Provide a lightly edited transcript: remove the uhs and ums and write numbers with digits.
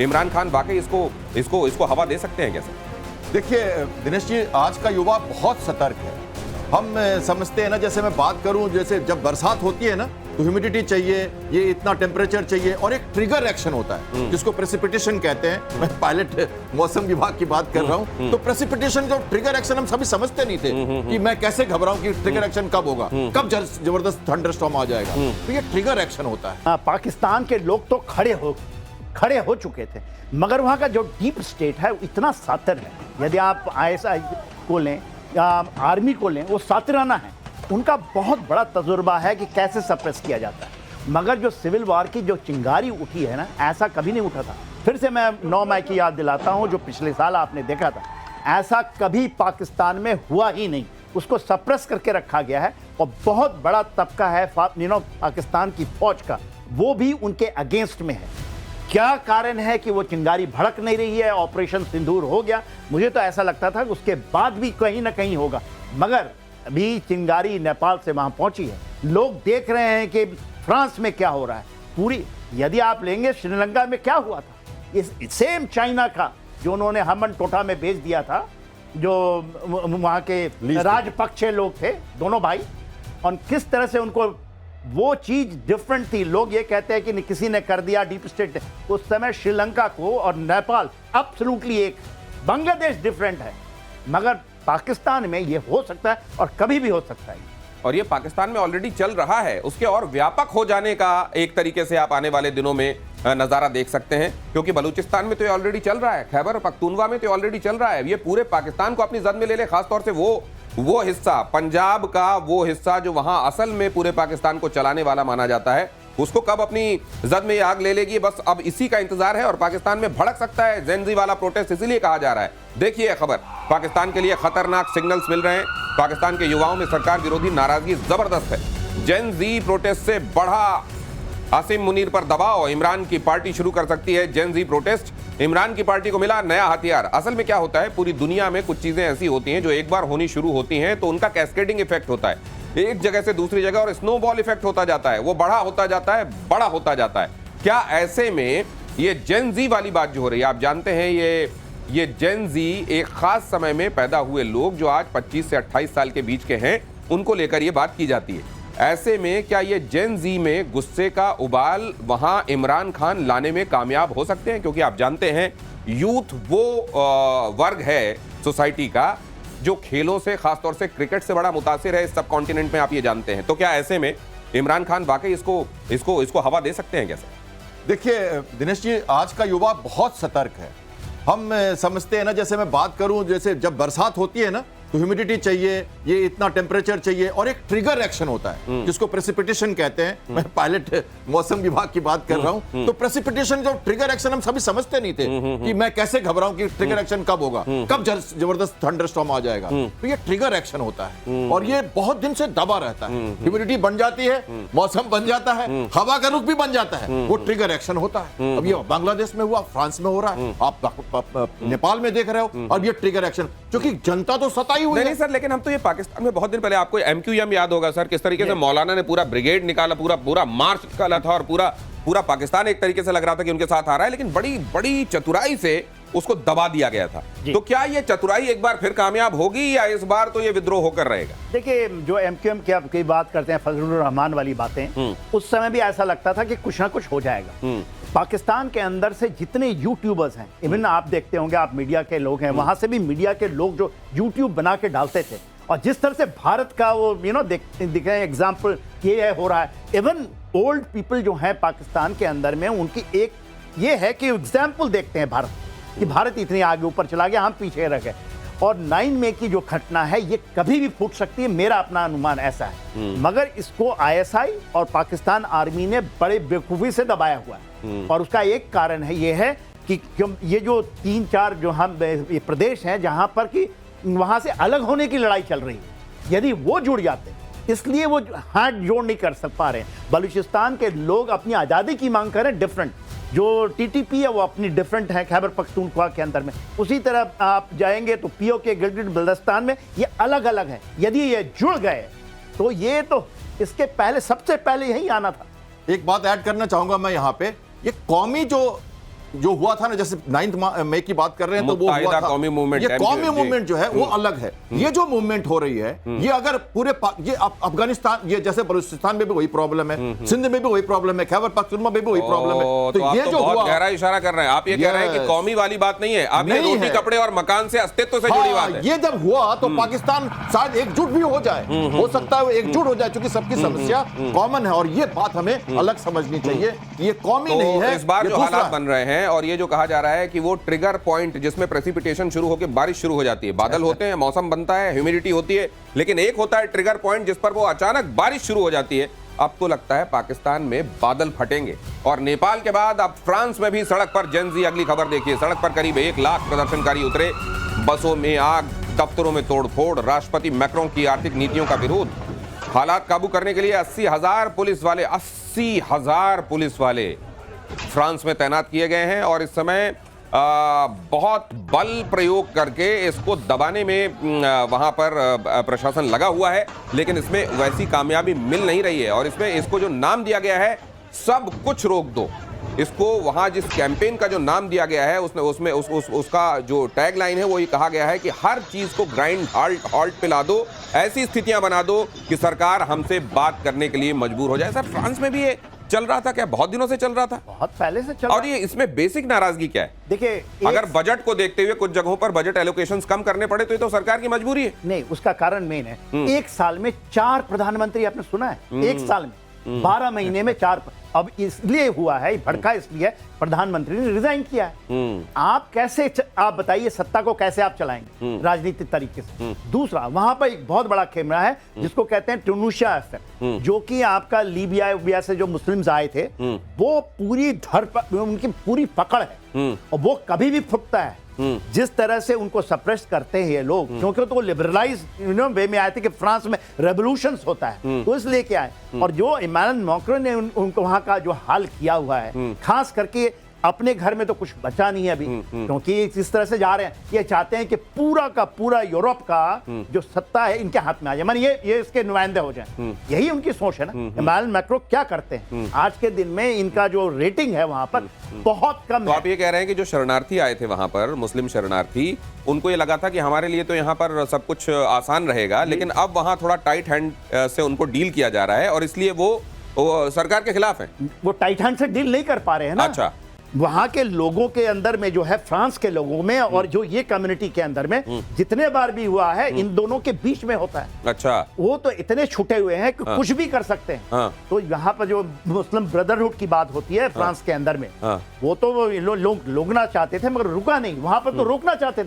इमरान खान वाकई इसको इसको इसको हवा दे सकते हैं क्या सर? देखिए दिनेश जी, आज का युवा बहुत सतर्क है। हम समझते हैं ना, जैसे मैं बात करूं, जैसे जब बरसात होती है ना तो ह्यूमिडिटी चाहिए, ये इतना टेम्परेचर चाहिए और एक ट्रिगर एक्शन होता है जिसको प्रेसिपिटेशन कहते हैं। मैं पायलट मौसम विभाग की बात कर रहा हूं। तो प्रेसिपिटेशन जो ट्रिगर एक्शन हम सभी समझते नहीं थे कि मैं कैसे घबराऊं कि ट्रिगर एक्शन कब होगा, कब जबरदस्त थंडरस्टॉर्म आ जाएगा। तो ये ट्रिगर एक्शन होता है। पाकिस्तान के लोग तो खड़े हो चुके थे, मगर वहां का जो डीप स्टेट है इतना सातिर है। यदि आप ISI को लें या आर्मी को लें, वो सातिराना है। उनका बहुत बड़ा तजुर्बा है कि कैसे सप्रेस किया जाता है। मगर जो सिविल वार की जो चिंगारी उठी है ना, ऐसा कभी नहीं उठा था। फिर से मैं 9 मई की याद दिलाता हूं, जो पिछले साल आपने देखा था, ऐसा कभी पाकिस्तान में हुआ ही नहीं। उसको सप्रेस करके रखा गया है और बहुत बड़ा तबका है पाकिस्तान की फौज का, वो भी उनके अगेंस्ट में है। क्या कारण है कि वो चिंगारी भड़क नहीं रही है? ऑपरेशन सिंदूर हो गया, मुझे तो ऐसा लगता था कि उसके बाद भी कहीं ना कहीं होगा, मगर अभी चिंगारी नेपाल से वहां पहुंची है। लोग देख रहे हैं कि फ्रांस में क्या हो रहा है। पूरी यदि आप लेंगे, श्रीलंका में क्या हुआ था, इस सेम चाइना का जो उन्होंने हमन टोटा में भेज दिया था, जो वहां के राजपक्ष लोग थे, दोनों भाई, और किस तरह से उनको वो चीज डिफरेंट थी। लोग ये कहते हैं कि किसी ने कर दिया, डीप स्टेट। उस समय श्रीलंका को और नेपाल एब्सोल्युटली एक, बांग्लादेश डिफरेंट है, मगर पाकिस्तान में ये हो सकता है और कभी भी हो सकता है। और ये पाकिस्तान में ऑलरेडी चल रहा है, उसके और व्यापक हो जाने का एक तरीके से आप आने वाले दिनों में नजारा देख सकते हैं, क्योंकि बलूचिस्तान में तो ये ऑलरेडी चल रहा है, खैबर पख्तूनवा में तो ऑलरेडी चल रहा है। ये पूरे पाकिस्तान को अपनी जद में ले ले, खासतौर से वो हिस्सा, पंजाब का वो हिस्सा जो वहां असल में पूरे पाकिस्तान को चलाने वाला माना जाता है, उसको कब अपनी जद में आग ले लेगी, बस अब इसी का इंतजार है। और पाकिस्तान में भड़क सकता है जेन जी वाला प्रोटेस्ट, इसीलिए कहा जा रहा है। देखिए खबर, पाकिस्तान के लिए खतरनाक सिग्नल्स मिल रहे हैं। पाकिस्तान के युवाओं में सरकार विरोधी नाराजगी जबरदस्त है। जेन जी प्रोटेस्ट से बढ़ा आसिम मुनीर पर दबाव, इमरान की पार्टी शुरू कर सकती है जेन जी प्रोटेस्ट। इमरान की पार्टी को मिला नया हथियार। असल में क्या होता है, पूरी दुनिया में कुछ चीजें ऐसी होती हैं जो एक बार होनी शुरू होती हैं तो उनका कैस्केडिंग इफेक्ट होता है, एक जगह से दूसरी जगह, और स्नोबॉल इफेक्ट होता जाता है, वो बड़ा होता जाता है, बड़ा होता जाता है। क्या ऐसे में ये जेन जी वाली बात जो हो रही है, आप जानते हैं ये जेन जी एक खास समय में पैदा हुए लोग जो आज 25 से 28 साल के बीच के हैं, उनको लेकर ये बात की जाती है। ऐसे में क्या ये जेन जी में गुस्से का उबाल वहां इमरान खान लाने में कामयाब हो सकते हैं? क्योंकि आप जानते हैं यूथ वो वर्ग है सोसाइटी का जो खेलों से, खासतौर से क्रिकेट से बड़ा मुतासिर है इस सब कॉन्टिनेंट में, आप ये जानते हैं। तो क्या ऐसे में इमरान खान वाकई इसको हवा दे सकते हैं क्या सर? देखिए दिनेश जी, आज का युवा बहुत सतर्क है। हम समझते हैं ना, जैसे मैं बात करूं, जैसे जब बरसात होती है ना तो ह्यूमिडिटी चाहिए, ये इतना टेम्परेचर चाहिए और एक ट्रिगर एक्शन होता है जिसको प्रेसिपिटेशन कहते हैं। मैं पायलट मौसम विभाग की बात कर रहा हूं। तो प्रेसिपिटेशन जो ट्रिगर एक्शन हम सभी समझते नहीं थे कि मैं कैसे घबराऊं कि ट्रिगर एक्शन कब होगा, कब जबरदस्त थंडरस्टॉर्म आ जाएगा। तो ये ट्रिगर एक्शन होता है और ये बहुत दिन से दबा रहता है। ह्यूमिडिटी बन जाती है, मौसम बन जाता है, हवा का रुख भी बन जाता है, वो ट्रिगर एक्शन होता है। अब ये बांग्लादेश में हुआ, फ्रांस में हो रहा है, आप नेपाल में देख रहे हो, और ये ट्रिगर एक्शन, क्योंकि जनता तो सताई हुई है। नहीं सर, लेकिन हम तो ये पाकिस्तान में बहुत दिन पहले, आपको MQM याद होगा सर, किस तरीके से मौलाना ने पूरा ब्रिगेड निकाला, पूरा मार्च निकाला था और पूरा पाकिस्तान एक तरीके से लग रहा था कि उनके साथ आ रहा है, लेकिन बड़ी बड़ी चतुराई से उसको दबा दिया गया था। तो क्या ये चतुराई एक बार फिर कामयाब होगी या इस बार तो ये विद्रोह होकर रहेगा? देखिए, जो MQM की बात करते हैं, फजलुर रहमान वाली बातें, उस समय भी ऐसा लगता था कि कुछ ना कुछ हो जाएगा। पाकिस्तान के अंदर से जितने यूट्यूबर्स हैं, इवन आप देखते होंगे, आप मीडिया के लोग हैं, वहां से भी मीडिया के लोग जो यूट्यूब बना के डालते थे, और जिस तरह से भारत का वो दिख रहे हैं एग्जाम्पल ये हो रहा है। इवन ओल्ड पीपल जो हैं पाकिस्तान के अंदर में, उनकी एक ये है कि एग्जाम्पल देखते हैं भारत कि भारत इतनी आगे ऊपर चला गया, हम पीछे रह गए। और 9 मई की जो घटना है ये कभी भी फूट सकती है, मेरा अपना अनुमान ऐसा है। मगर इसको ISI और पाकिस्तान आर्मी ने बड़े बेवकूफ़ी से दबाया हुआ है, और उसका एक कारण है ये है कि ये जो 3-4 जो हम ये प्रदेश हैं जहां पर कि वहां से अलग होने की लड़ाई चल रही है, यदि वो जुड़ जाते, इसलिए वो हाथ जोड़ नहीं कर पा रहे हैं। बलूचिस्तान के लोग अपनी आज़ादी की मांग करें, डिफरेंट जो TTP है वो अपनी डिफरेंट है खैबर पख्तूनख्वा के अंदर में। उसी तरह आप जाएंगे तो POK गिलगित बल्तिस्तान में ये अलग अलग है। यदि ये जुड़ गए तो ये तो इसके पहले, सबसे पहले यही आना था। एक बात ऐड करना चाहूंगा मैं यहाँ पे, ये कौमी जो जो हुआ था ना, जैसे 9 मई की बात कर रहे हैं, तो वो हुआ मुत्ताहिदा था कौमी मूवमेंट, ये कौमी जी। मूवमेंट जो है वो अलग है। ये जो मूवमेंट हो रही है, ये अगर पूरे ये अफगानिस्तान, ये जैसे बलूचिस्तान में भी वही प्रॉब्लम है, सिंध में भी वही प्रॉब्लम है, खैबर पख्तूनख्वा में भी वही प्रॉब्लम है। तो आप ये तो जो बहुत हुआ, गहरा इशारा कर रहे हैं। आप ये कह रहे हैं कि Yes. कौमी वाली बात नहीं है, अब ये नहीं रोटी है। कपड़े और मकान से अस्तित्व से जुड़ी बात है। ये जब हुआ तो पाकिस्तान शायद एकजुट भी हो जाए, हो सकता है वो एकजुट हो जाए, क्योंकि सबकी समस्या कॉमन है। और ये बात हमें अलग समझनी चाहिए, ये कौमी तो नहीं है, इस बार ये जो दूसरा हालात बन रहे हैं, और ये जो कहा जा रहा है कि वो ट्रिगर पॉइंट जिसमें प्रेसिपिटेशन शुरू होकर बारिश शुरू हो जाती है, बादल होते हैं, मौसम बनता है, ह्यूमिडिटी होती है, लेकिन एक होता है ट्रिगर पॉइंट जिस पर वो अचानक बारिश शुरू हो जाती है। अब तो लगता है पाकिस्तान में बादल फटेंगे, और नेपाल के बाद अब फ्रांस में भी सड़क पर जेन ज़ी। अगली खबर देखिए, सड़क पर करीब 1 लाख प्रदर्शनकारी उतरे, बसों में आग, दफ्तरों में तोड़फोड़, राष्ट्रपति मैक्रों की आर्थिक नीतियों का विरोध। हालात काबू करने के लिए 80,000 पुलिस वाले फ्रांस में तैनात किए गए हैं, और इस समय बहुत बल प्रयोग करके इसको दबाने में वहां पर प्रशासन लगा हुआ है, लेकिन इसमें वैसी कामयाबी मिल नहीं रही है। और इसमें इसको जो नाम दिया गया है, सब कुछ रोक दो, इसको वहां जिस कैंपेन का जो नाम दिया गया है उसमें उसका जो टैग लाइन है वो ये कहा गया है कि हर चीज को ग्राइंड हॉल्ट पे ला दो, ऐसी स्थितियां बना दो कि सरकार हमसे बात करने के लिए मजबूर हो जाए। सर, फ्रांस में भी ये चल रहा था क्या? बहुत दिनों से चल रहा था, बहुत पहले से चल और रहा ये इसमें बेसिक नाराजगी क्या है? देखिए, अगर बजट को देखते हुए कुछ जगहों पर बजट एलोकेशंस कम करने पड़े तो ये तो सरकार की मजबूरी है। नहीं, उसका कारण मेन है, एक साल में 4 प्रधानमंत्री, आपने सुना है? एक साल में 12 महीने में 4। अब इसलिए हुआ है, भड़का इसलिए प्रधानमंत्री ने रिजाइन किया है। आप कैसे, आप बताइए, सत्ता को कैसे आप चलाएंगे राजनीतिक तरीके से? दूसरा, वहां पर एक बहुत बड़ा खेमरा है जिसको कहते हैं ट्यूनीशिया इफेक्ट, जो कि आपका लीबिया से जो मुस्लिम्स आए थे, वो पूरी उनकी पूरी पकड़ है, और वो कभी भी फुटता है। जिस तरह से उनको सप्रेस करते हैं ये लोग, क्योंकि तो लिबरलाइज वे में आए थे कि फ्रांस में रेवोल्यूशंस होता है, तो इसलिए क्या है। और जो इमानुएल मैक्रों ने उनको वहां का जो हाल किया हुआ है, खास करके अपने घर में तो कुछ बचा नहीं है अभी, क्योंकि इस तरह से जा रहे हैं, ये चाहते हैं कि पूरा का पूरा यूरोप का जो सत्ता है इनके हाथ में आ जाए, माने ये इसके नुमाइंदे हो जाएं। यही उनकी सोच है ना। इमानुएल मैक्रों क्या करते हैं आज के दिन में, इनका जो रेटिंग है वहां पर बहुत कम तो है। आप ये कह रहे हैं कि जो शरणार्थी आए थे वहां पर, मुस्लिम शरणार्थी, उनको ये लगा था कि हमारे लिए तो यहाँ पर सब कुछ आसान रहेगा, लेकिन अब वहां थोड़ा टाइट हैंड से उनको डील किया जा रहा है, और इसलिए वो सरकार के खिलाफ है। वो टाइट हैंड से डील नहीं कर पा रहे हैं ना। अच्छा, वहां के लोगों के अंदर में जो है, फ्रांस के लोगों में और जो ये कम्युनिटी के अंदर में जितने बार भी हुआ है, इन दोनों के बीच में होता है। अच्छा, वो तो इतने छूटे हुए हैं कि कुछ भी कर सकते हैं। हाँ। तो यहाँ पर जो मुस्लिम ब्रदरहुड की बात होती है फ्रांस के अंदर में, हाँ। वो तो लोग रोकना चाहते थे, मगर रुका नहीं। वहां पर तो रोकना चाहते थे,